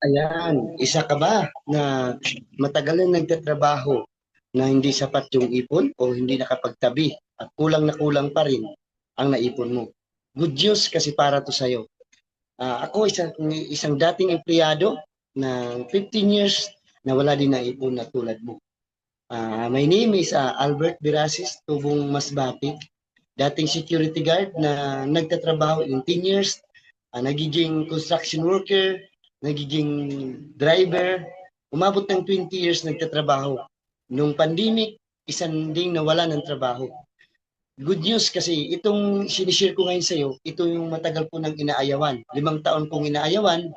Ayan, isa ka ba na matagal na nagtatrabaho na hindi sapat yung ipon o hindi nakapagtabi at kulang na kulang pa rin ang naipon mo? Good news kasi para to sa'yo. Ako isang dating empleyado na 15 years na wala din naipon na tulad mo. My name is Albert Birasis, tubong Masbate, dating security guard na nagtatrabaho in 10 years, nagiging construction worker, nagiging driver, umabot ng 20 years nagtatrabaho. Nung pandemic, isang ding nawala ng trabaho. Good news kasi itong sinishare ko ngayon sa iyo, ito yung matagal ko nang inaayawan. 5 taon kong inaayawan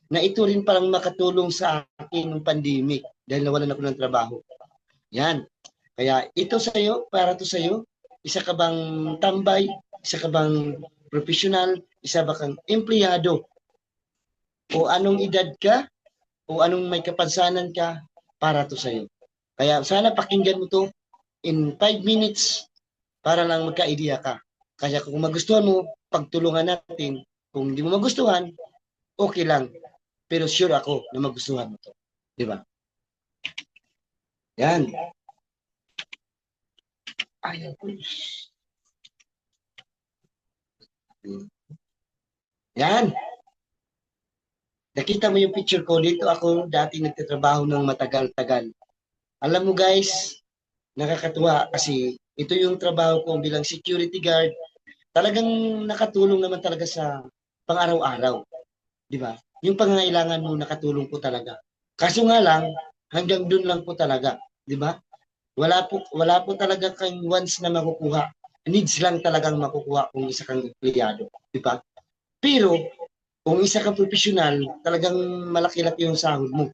na ito rin parang makatulong sa akin ng pandemic dahil nawalan ako ng trabaho. Yan. Kaya ito sa iyo, para to sa iyo, isa ka bang tambay, isa ka bang professional, isa ba kang empleyado, o anong edad ka, o anong may kapansanan ka, para to sa iyo. Kaya sana pakinggan mo to in 5 minutes para lang magka-idea ka. Kaya kung magustuhan mo, pagtulungan natin. Kung hindi mo magustuhan, okay lang. Pero sure ako na magustuhan mo to. Di ba? Yan. Ayaw ko. Yan. Nakita mo yung picture ko dito. Ako dati nagtatrabaho ng matagal-tagal. Alam mo guys, nakakatuwa kasi ito yung trabaho ko bilang security guard. Talagang nakatulong naman talaga sa pang-araw-araw. Di ba? Yung pangangailangan mo nakatulong po talaga. Kaso nga lang, hanggang dun lang po talaga. Di ba? Wala po talaga kang once na makukuha. Needs lang talagang makukuha kung isa kang empleyado. Di ba? Pero, kung isa kang profesional, talagang malaki-laki yung sahod mo.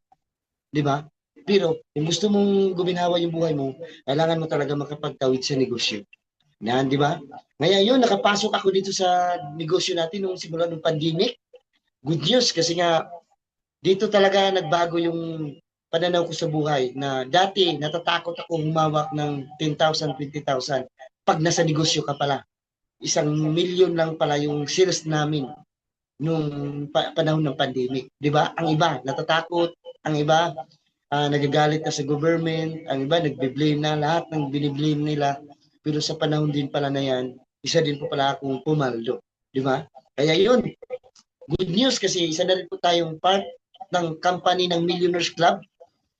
Di ba? Pero, kung gusto mong guminhawa yung buhay mo, kailangan mo talaga makapagtawid sa negosyo. Yan, di ba? Ngayon yun, nakapasok ako dito sa negosyo natin nung simula ng pandemic. Good news kasi nga dito talaga nagbago yung pananaw ko sa buhay na dati natatakot ako humawak ng 10,000, 20,000 pag nasa negosyo ka pala. 1 milyon lang pala yung sales namin nung panahon ng pandemic. Di ba? Ang iba natatakot, ang iba nagagalit na sa government, ang iba nagbe-blame na lahat ng biniblame nila. Pero sa panahon din pala na yan, isa din po pala akong pumaldo. Di ba? Kaya yun, good news kasi isa na rin po tayong part ng company ng Millionaires Club.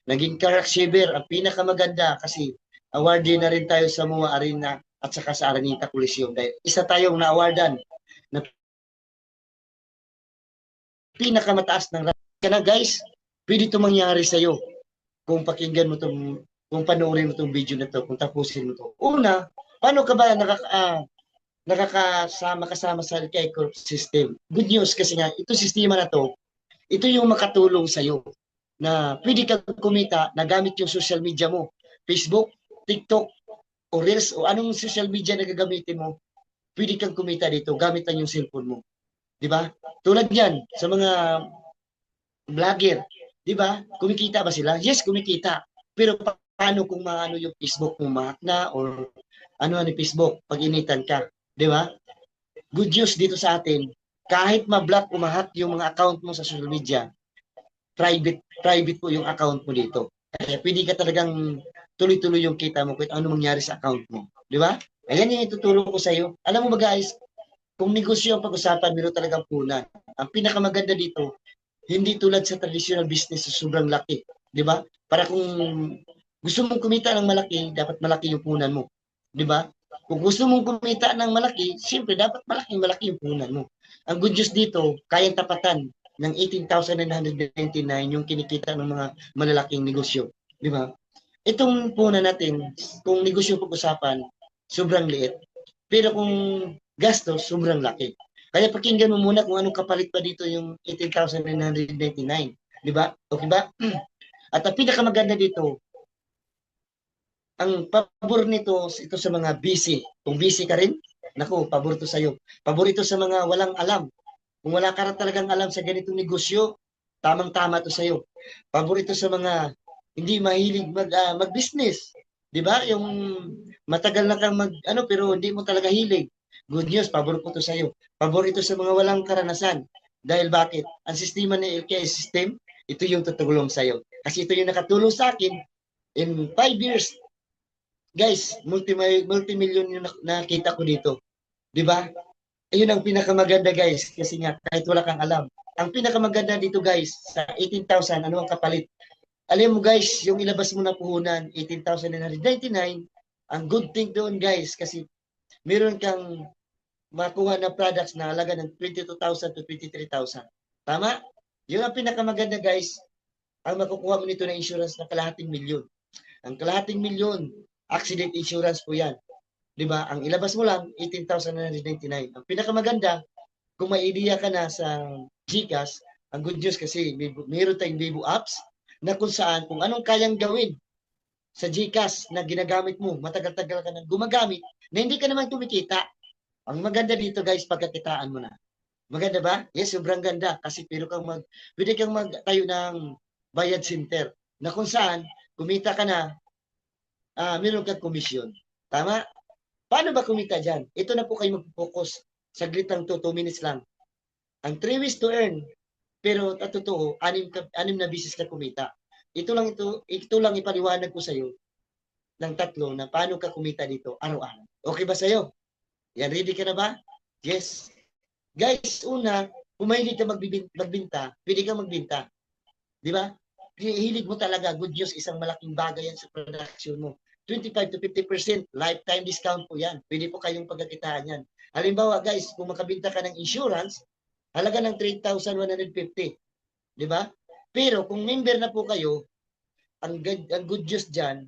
Naging Karak Shaver, ang pinakamaganda kasi awardee na rin tayo sa MOA Arena at saka sa Aranita Coliseum. Dahil isa tayong na-awardan na pinakamataas ng rank. Kaya guys, pwede ito mangyari sa'yo kung pakinggan mo itong, kung panoorin mo itong video na to, kung tapusin mo to. Una, paano ka ba nakakasama sa LTI Corp system? Good news kasi nga, ito sistema na to, ito yung makatulong sa'yo na pwede kang kumita na gamit yung social media mo. Facebook, TikTok, o Reels, o anong social media na gagamitin mo, pwede kang kumita dito gamit lang yung cellphone mo. Di ba? Tulad yan, sa mga vlogger, di ba? Kumikita ba sila? Yes, kumikita. Pero paano kung maano yung Facebook mo mahak na or ano yung Facebook pag initan ka? Di ba? Good news dito sa atin, kahit ma-block o ma-hack yung mga account mo sa social media, private po yung account mo dito. Kaya pwede ka talagang tuloy-tuloy yung kita mo kung ano mangyari sa account mo. Di ba? Ayan yung ituturo ko sa iyo. Alam mo ba guys, kung negosyo ang pag-usapan, meron talagang punan. Ang pinakamaganda dito, hindi tulad sa traditional business sa sobrang laki. Di ba? Para kung gusto mong kumita ng malaki, dapat malaki yung punan mo. Di ba? Kung gusto mong kumita ng malaki, siyempre dapat malaki yung punan mo. Ang good news dito, kayang tapatan ng 18,999 yung kinikita ng mga malalaking negosyo. Di ba? Itong punan natin, kung negosyo pag-usapan, sobrang liit. Pero kung gastos, sobrang laki. Kaya pakinggan mo muna kung anong kapalit pa dito yung 18,999. Di ba? Okay ba? At ang pinakamaganda dito, ang pabor nito, ito sa mga busy. Kung busy ka rin, naku, pabor to sa'yo. Pabor ito sa mga walang alam. Kung wala ka talagang alam sa ganitong negosyo, tamang-tama to sa'yo. Pabor ito sa mga hindi mahilig mag-business. Di ba? Yung matagal na kang ano, pero hindi mo talaga hilig. Good news, pabor po to sa'yo. Pabor ito sa mga walang karanasan. Dahil bakit? Ang sistema ng LKS system, ito yung tutulong sa'yo. Kasi ito yung nakatulong sa akin in 5 years. Guys, multi-million yung nakita ko dito. Di ba? Ayun ang pinakamaganda guys. Kasi nga, kahit wala kang alam. Ang pinakamaganda dito guys, sa 18,000, ano ang kapalit? Alam mo guys, yung ilabas mo na puhunan, 18,999, ang good thing doon guys, kasi meron kang makuha na products na halaga ng 22,000 to 23,000. Tama? Yun ang pinakamaganda guys, ang makukuha mo nito na insurance na kalahating milyon. Ang kalahating milyon, accident insurance po yan. Di ba? Ang ilabas mo lang, 18,999. Ang pinakamaganda, kung may idea ka na sa GCash, ang good news kasi mayroon tayong Vivo apps na kung saan, kung anong kayang gawin sa GCash na ginagamit mo, matagal-tagal ka nang gumagamit, na hindi ka naman kumikita. Ang maganda dito guys, pagkakitaan mo na. Maganda ba? Yes, sobrang ganda. Kasi pwede kang magtayo ng bayad center na kung saan, kumita ka na, meron kang komisyon. Tama? Paano ba kumita dyan? Ito na po kayo mag-focus. Saglit lang to, 2 minutes lang. Ang 3 ways to earn, pero at totoo, 6 na business ka kumita. Ito lang ipaliwanag ko sa iyo ng 3 na paano ka kumita dito araw-araw. Okay ba sa iyo? Yan, ready ka na ba? Yes. Guys, una, kung mahilig ka magbinta, pwede ka magbinta. Di ba? Hilig mo talaga, good news, isang malaking bagay yan sa production mo. 25 to 50% lifetime discount po yan. Pwede po kayong pagkakitaan yan. Halimbawa guys, kung makabinta ka ng insurance, halaga ng 3,150. Di ba? Pero kung member na po kayo, ang good news dyan,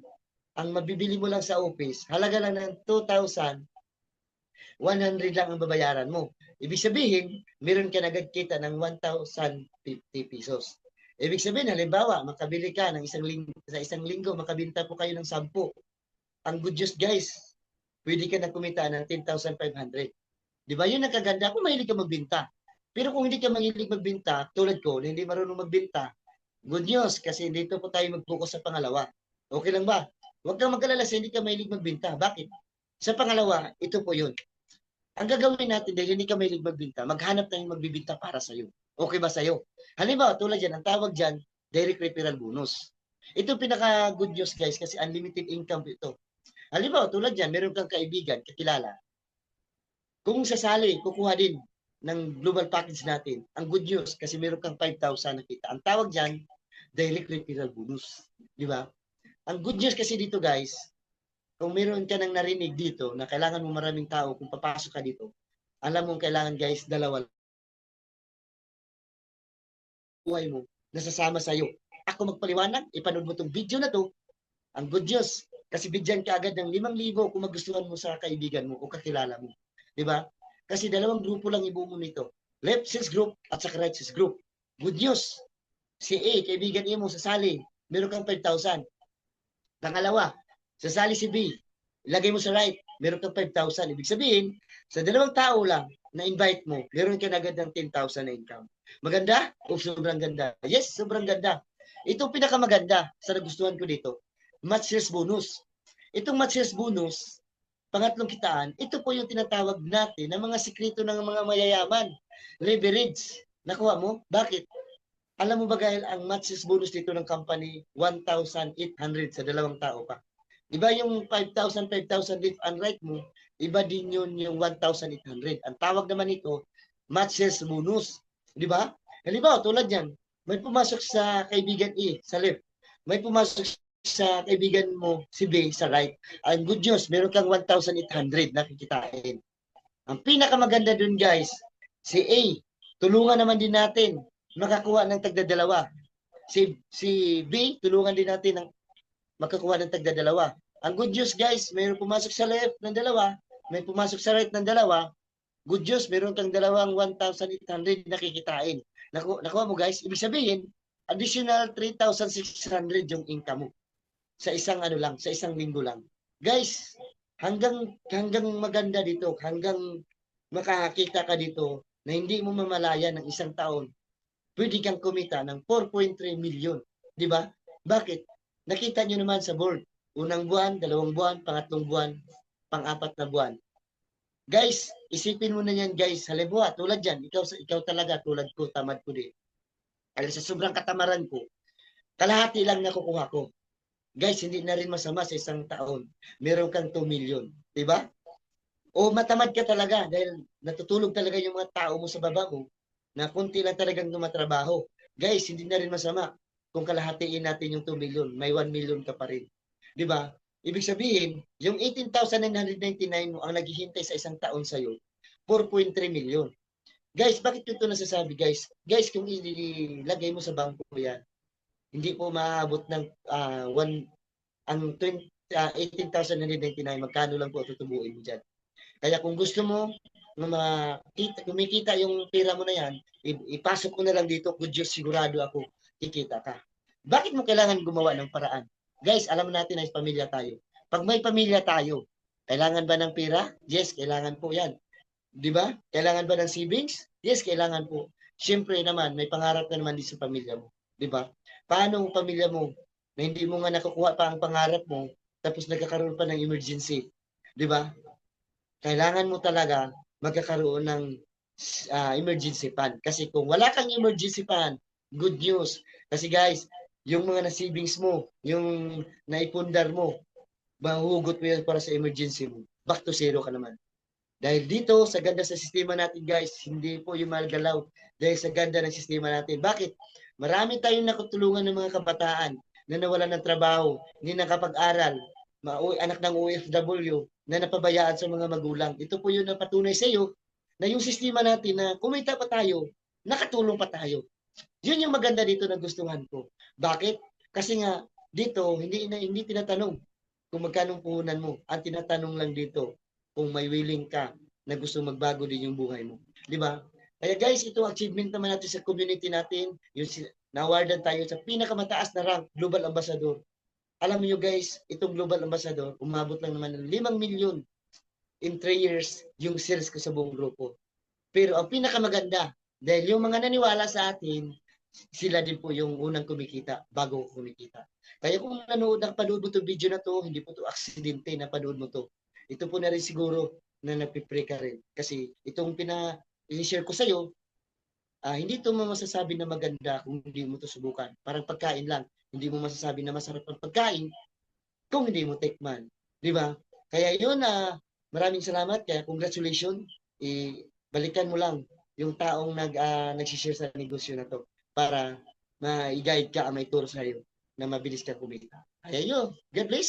ang mabibili mo lang sa office, halaga lang ng 2,100 lang ang babayaran mo. Ibig sabihin, meron ka nagkita ng 1,050 pesos. Ibig sabihin, halimbawa, makabili ka ng sa isang linggo, makabinta po kayo ng 10. Ang good news guys, pwede ka na kumita ng 10,500. Di ba? Yun ang kaganda kung mahilig ka magbinta. Pero kung hindi ka mahilig magbinta, tulad ko, hindi marunong magbinta, good news, kasi dito po tayo mag-focus sa pangalawa. Okay lang ba? Huwag kang mag-alala sa hindi ka mahilig magbinta. Bakit? Sa pangalawa, ito po yun. Ang gagawin natin dahil hindi ka mahilig magbinta, maghanap tayong magbibinta para sa'yo. Okay ba sa'yo? Halimbawa, tulad yan, ang tawag dyan, direct referral bonus. Ito pinaka-good news guys kasi unlimited income ito. Halimbawa, tulad yan, meron kang kaibigan, kakilala. Kung sasali, kukuha din ng global package natin. Ang good news, kasi meron kang 5,000 nakita. Ang tawag dyan, direct referral bonus. Di ba? Ang good news kasi dito guys, kung meron ka nang narinig dito na kailangan mo maraming tao kung papasok ka dito, alam mong kailangan guys, 2 buhay mo, nasasama sa'yo. Ako magpaliwanag, ipanood mo tong video na to, ang good news, kasi bigyan ka agad ng 5,000 kung magustuhan mo sa kaibigan mo o kakilala mo. Di ba? Kasi 2 grupo lang ibuo mo nito. Left sales group at saka right sales group. Good news. Si A, kaibigan A mo sasali, meron kang 5,000. Pangalawa, sasali si B, ilagay mo sa right, meron kang 5,000. Ibig sabihin, sa 2 tao lang na invite mo, meron ka na agad ng 10,000 na income. Maganda? O sobrang ganda? Yes, sobrang ganda. Ito pinakamaganda sa nagustuhan ko dito. Match sales bonus. Itong match sales bonus, pangatlong kitaan, ito po yung tinatawag natin ng mga sikreto ng mga mayayaman. Leverage. Nakuha mo? Bakit? Alam mo ba dahil ang match sales bonus dito ng company, 1,800 sa 2 tao pa. Iba yung 5,000, 5,000 left and right mo, iba din yun yung 1,800. Ang tawag naman ito, match sales bonus. Di ba? Halimbawa, tulad yan, may pumasok sa kaibigan A sa left. May pumasok sa kaibigan mo si B sa right. Ang good news, meron kang 1,800 na kikitain. Ang pinakamaganda dun guys, si A, tulungan naman din natin makakuha ng tagda-2. Si B, tulungan din natin ng makakuha ng tagda-2. Ang good news guys, mayroon pumasok sa left ng 2, may pumasok sa right ng 2. Good news, mayroon kang 1,800 na kikitain. Nakuha mo guys, ibig sabihin, additional 3,600 yung income mo sa isang sa isang linggo lang. Guys, hanggang maganda dito, hanggang makakita ka dito na hindi mo mamalaya ng isang taon, pwede kang kumita ng 4.3 million. Di ba? Bakit? Nakita nyo naman sa board. Unang buwan, 2 buwan, pangatlong buwan, pang-4 na buwan. Guys, isipin mo na yan guys. Halimbawa, tulad yan, ikaw talaga, tulad ko, tamad ko din. Kaya sa sobrang katamaran ko, kalahati lang nakukuha ko. Guys, hindi na rin masama sa isang taon. Meron kang 2 million. Diba? O matamad ka talaga dahil natutulog talaga yung mga tao mo sa baba mo na kunti lang talagang tumatrabaho. Guys, hindi na rin masama kung kalahatiin natin yung 2 million, may 1 million ka pa rin. Di ba? Ibig sabihin, yung 18,999 mo ang naghihintay sa isang taon sa'yo, 4.3 million. Guys, bakit ko ito nasasabi, guys? Guys, kung ilagay mo sa bangko yan, hindi po maabot ng ang 18,999, magkano lang po tutubuin mo dyan. Kaya kung gusto mo na makita, kumikita yung pera mo na yan, ipasok mo na lang dito, good Diyos, sigurado ako, kikita ka. Bakit mo kailangan gumawa ng paraan? Guys, alam natin na pamilya tayo. Pag may pamilya tayo, kailangan ba ng pera? Yes, kailangan po yan. Di ba? Kailangan ba ng savings? Yes, kailangan po. Siyempre naman, may pangarap na naman din sa pamilya mo. Di ba? Paano ang pamilya mo na hindi mo nga nakukuha pa ang pangarap mo, tapos nagkakaroon pa ng emergency? Di ba? Kailangan mo talaga magkakaroon ng emergency fund. Kasi kung wala kang emergency fund, good news. Kasi guys, yung mga na-savings mo, yung naipundar mo, mahuhugot mo yan para sa emergency mo. Back to zero ka naman. Dahil dito, sa ganda sa sistema natin guys, hindi po yung magalaw. Dahil sa ganda ng sistema natin. Bakit? Marami tayong nakutulungan ng mga kabataan na nawalan ng trabaho, hindi nakapag-aral, anak ng OFW na napabayaan sa mga magulang. Ito po yung napatunay sa iyo na yung sistema natin na kumita pa tayo, nakatulong pa tayo. Yun yung maganda dito na gustuhan ko. Bakit? Kasi nga, dito, hindi tinatanong kung magkano puhunan mo. Ang tinatanong lang dito, kung may willing ka na gusto magbago din yung buhay mo. Di ba? Kaya guys, ito achievement naman natin sa community natin. Yung na-awardan tayo sa pinakamataas na rank, Global Ambassador. Alam niyo guys, itong Global Ambassador, umabot lang naman ng 5 milyon in 3 years yung sales ko sa buong grupo. Pero ang pinakamaganda, dahil yung mga naniwala sa atin, sila din po yung unang kumikita bago ko kumikita. Kaya kung panood mo itong video na to, hindi po to aksidente na panood mo to. Ito po na rin siguro na nagpipray ka rin. Kasi itong i-share ko sa'yo, hindi ito mo masasabi na maganda kung hindi mo to subukan. Parang pagkain lang. Hindi mo masasabi na masarap ang pagkain kung hindi mo tikman. Di ba? Kaya yun, maraming salamat. Kaya congratulations. Balikan mo lang yung taong nagsishare sa negosyo na to para ma-guide ka, may turo sa'yo na mabilis ka kumita. Kaya yun, God bless.